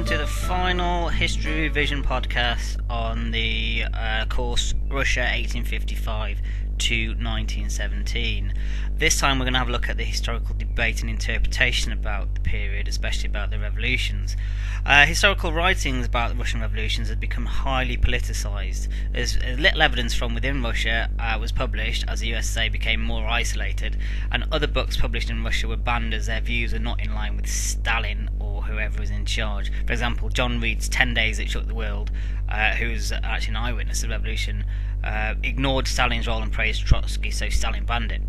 welcome to the final History Revision podcast on the course Russia 1855 to 1917. This time we're going to have a look at the historical debate and interpretation about the period, especially about the revolutions. Historical writings about the Russian revolutions had become highly politicised, as little evidence from within Russia was published as the USA became more isolated, and other books published in Russia were banned as their views were not in line with Stalin or whoever was in charge. For example, John Reed's 10 Days That Shook the World, who was actually an eyewitness of the revolution, ignored Stalin's role and praised Trotsky, so Stalin banned it.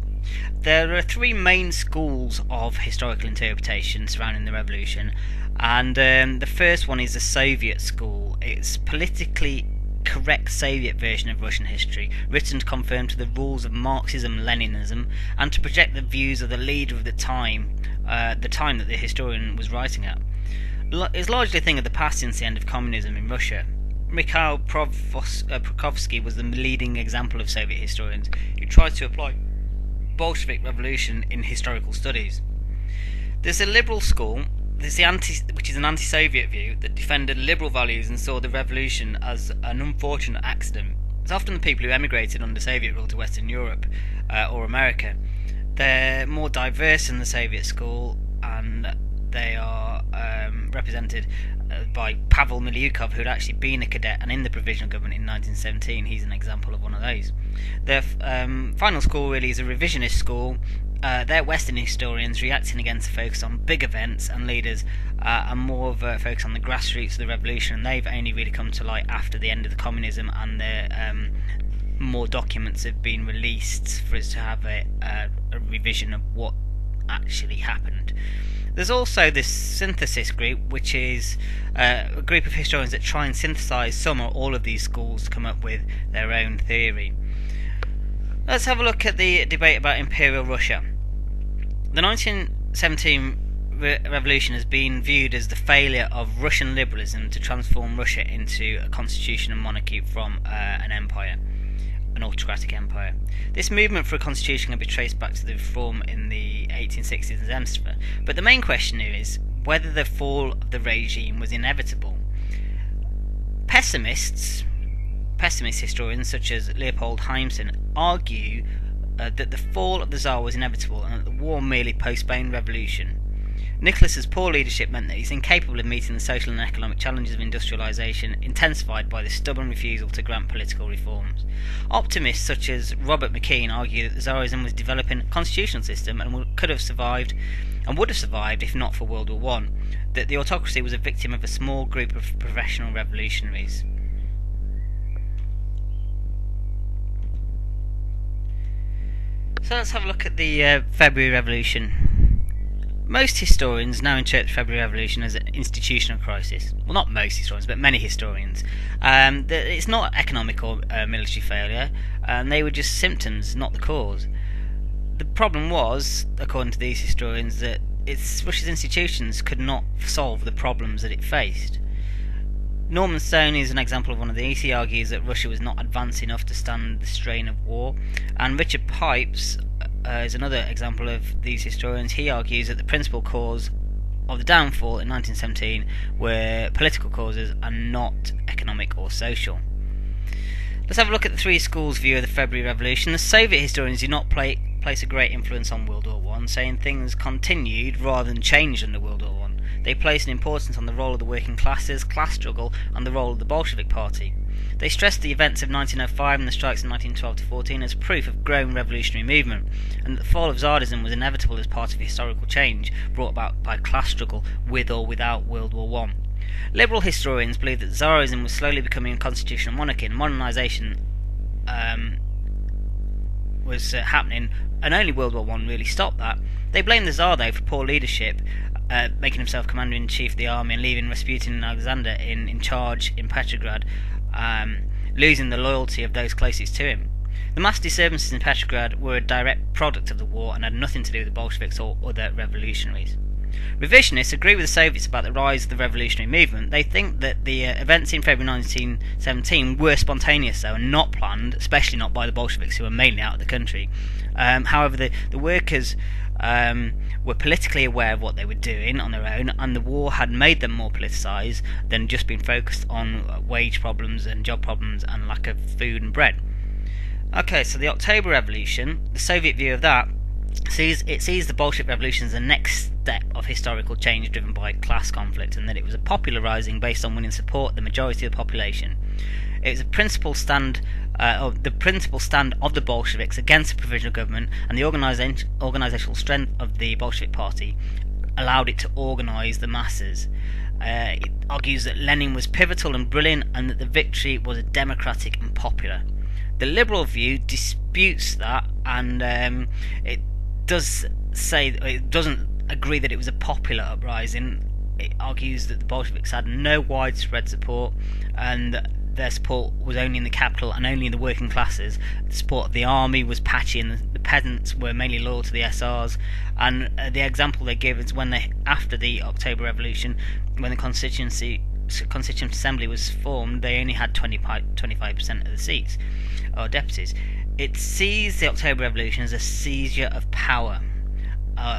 There are three main schools of historical interpretation surrounding the revolution, and the first one is the Soviet school. It's politically correct Soviet version of Russian history, written to conform to the rules of Marxism-Leninism and to project the views of the leader of the time that the historian was writing at. It's largely a thing of the past since the end of communism in Russia. Mikhail Prokofsky was the leading example of Soviet historians who tried to apply Bolshevik revolution in historical studies. There's a liberal school, which is an anti-Soviet view that defended liberal values and saw the revolution as an unfortunate accident. It's often the people who emigrated under Soviet rule to Western Europe or America. They're more diverse than the Soviet school, and they are represented by Pavel Milyukov, who had actually been a cadet and in the provisional government in 1917. He's an example of one of those. The final school really is a revisionist school. They're Western historians reacting against a focus on big events and leaders, and more of a focus on the grassroots of the revolution. And they've only really come to light after the end of the communism, and more documents have been released for us to have a revision of what actually happened. There's also this synthesis group, which is a group of historians that try and synthesize some or all of these schools to come up with their own theory. Let's have a look at the debate about Imperial Russia. The 1917 revolution has been viewed as the failure of Russian liberalism to transform Russia into a constitution and monarchy from an empire, an autocratic empire. This movement for a constitution can be traced back to the reform in the 1860s in Zemstva, but the main question here is whether the fall of the regime was inevitable. Pessimist historians such as Leopold Heimsen argue that the fall of the Tsar was inevitable and that the war merely postponed revolution. Nicholas's poor leadership meant that he's incapable of meeting the social and economic challenges of industrialisation, intensified by the stubborn refusal to grant political reforms. Optimists such as Robert McKean argue that the Tsarism was developing a constitutional system and could have survived, and would have survived if not for World War I, that the autocracy was a victim of a small group of professional revolutionaries. So let's have a look at the February Revolution. Most historians now interpret the February Revolution as an institutional crisis. Well, not most historians, but many historians. It's not economic or military failure, and they were just symptoms, not the cause. The problem was, according to these historians, that Russia's institutions could not solve the problems that it faced. Norman Stone is an example of one of these. He argues that Russia was not advanced enough to stand the strain of war, and Richard Pipes is another example of these historians. He argues that the principal cause of the downfall in 1917 were political causes and not economic or social. Let's have a look at the three schools' view of the February Revolution. The Soviet historians do not place a great influence on World War I, saying things continued rather than changed under World War I. They place an importance on the role of the working classes, class struggle, and the role of the Bolshevik Party. They stressed the events of 1905 and the strikes of 1912-14 as proof of growing revolutionary movement, and that the fall of Tsarism was inevitable as part of historical change brought about by class struggle with or without World War I. Liberal historians believe that Tsarism was slowly becoming a constitutional monarchy, and modernisation was happening, and only World War I really stopped that. They blame the Tsar, though, for poor leadership, making himself commander-in-chief of the army and leaving Rasputin and Alexander in charge in Petrograd, losing the loyalty of those closest to him. The mass disturbances in Petrograd were a direct product of the war and had nothing to do with the Bolsheviks or other revolutionaries. Revisionists agree with the Soviets about the rise of the revolutionary movement. They think that the events in February 1917 were spontaneous, though, and not planned, especially not by the Bolsheviks, who were mainly out of the country. However, the workers were politically aware of what they were doing on their own, and the war had made them more politicised than just being focused on wage problems and job problems and lack of food and bread. Okay, so the October Revolution, the Soviet view of that, sees the Bolshevik Revolution as the next step of historical change driven by class conflict, and that it was a popularising based on winning support of the majority of the population. It was a principal stand of the Bolsheviks against the provisional government, and the organisational strength of the Bolshevik Party allowed it to organise the masses. It argues that Lenin was pivotal and brilliant, and that the victory was democratic and popular. The liberal view disputes that, and it doesn't agree that it was a popular uprising. It argues that the Bolsheviks had no widespread support, and that their support was only in the capital and only in the working classes. The support of the army was patchy, and the peasants were mainly loyal to the SRs. And the example they give is after the October Revolution, when the Constituent Assembly was formed, they only had 25% of the seats, or deputies. It sees the October Revolution as a seizure of power,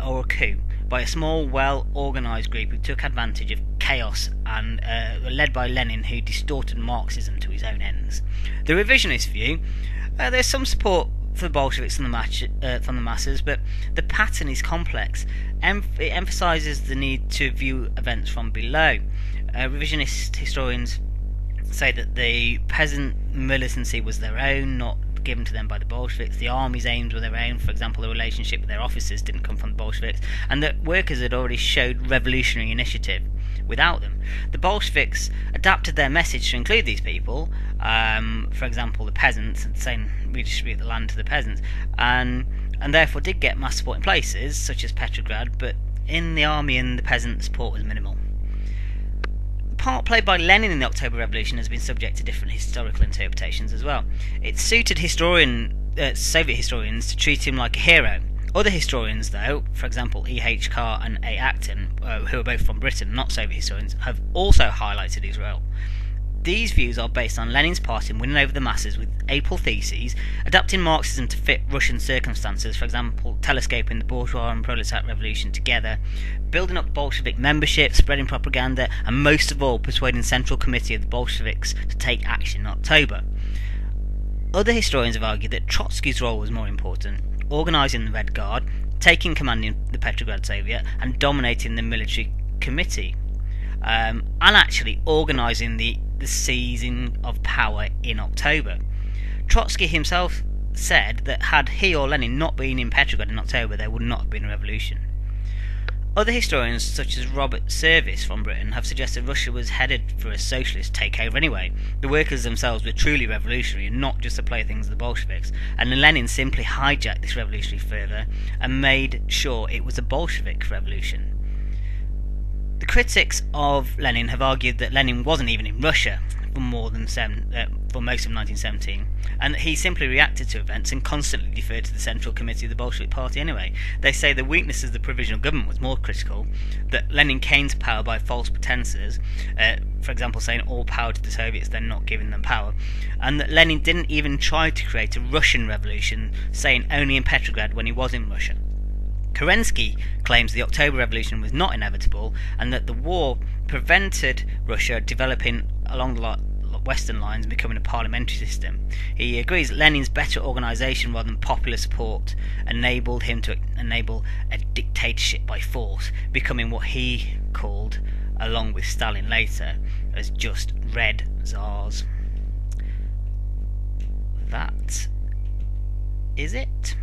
or a coup, by a small, well-organised group who took advantage of chaos and were led by Lenin, who distorted Marxism to his own ends. The revisionist view, there's some support for the Bolsheviks from the masses, but the pattern is complex. It emphasises the need to view events from below. Revisionist historians say that the peasant militancy was their own, not given to them by the Bolsheviks. The army's aims were their own. For example, the relationship with their officers didn't come from the Bolsheviks, and that workers had already showed revolutionary initiative without them. The Bolsheviks adapted their message to include these people, for example the peasants, and saying redistribute the land to the peasants, and therefore did get mass support in places such as Petrograd, but in the army and the peasant support was minimal. The part played by Lenin in the October Revolution has been subject to different historical interpretations as well. It suited Soviet historians to treat him like a hero. Other historians, though, for example E.H. Carr and A. Acton, who are both from Britain, not Soviet historians, have also highlighted his role. These views are based on Lenin's part in winning over the masses with April theses, adapting Marxism to fit Russian circumstances, for example, telescoping the bourgeois and proletariat revolution together, building up Bolshevik membership, spreading propaganda, and most of all, persuading the Central Committee of the Bolsheviks to take action in October. Other historians have argued that Trotsky's role was more important, organising the Red Guard, taking command in the Petrograd Soviet, and dominating the military committee, and actually organising the seizing of power in October. Trotsky himself said that had he or Lenin not been in Petrograd in October, there would not have been a revolution. Other historians, such as Robert Service from Britain, have suggested Russia was headed for a socialist takeover anyway. The workers themselves were truly revolutionary and not just the playthings of the Bolsheviks, and Lenin simply hijacked this revolutionary fervour and made sure it was a Bolshevik revolution. The critics of Lenin have argued that Lenin wasn't even in Russia for most of 1917, and that he simply reacted to events and constantly deferred to the Central Committee of the Bolshevik Party anyway. They say the weakness of the provisional government was more critical, that Lenin came to power by false pretences, for example saying all power to the Soviets, then not giving them power, and that Lenin didn't even try to create a Russian revolution, saying only in Petrograd when he was in Russia. Kerensky claims the October Revolution was not inevitable, and that the war prevented Russia developing along the Western lines and becoming a parliamentary system. He agrees that Lenin's better organisation rather than popular support enabled him to enable a dictatorship by force, becoming what he called, along with Stalin later, as just red czars. That is it.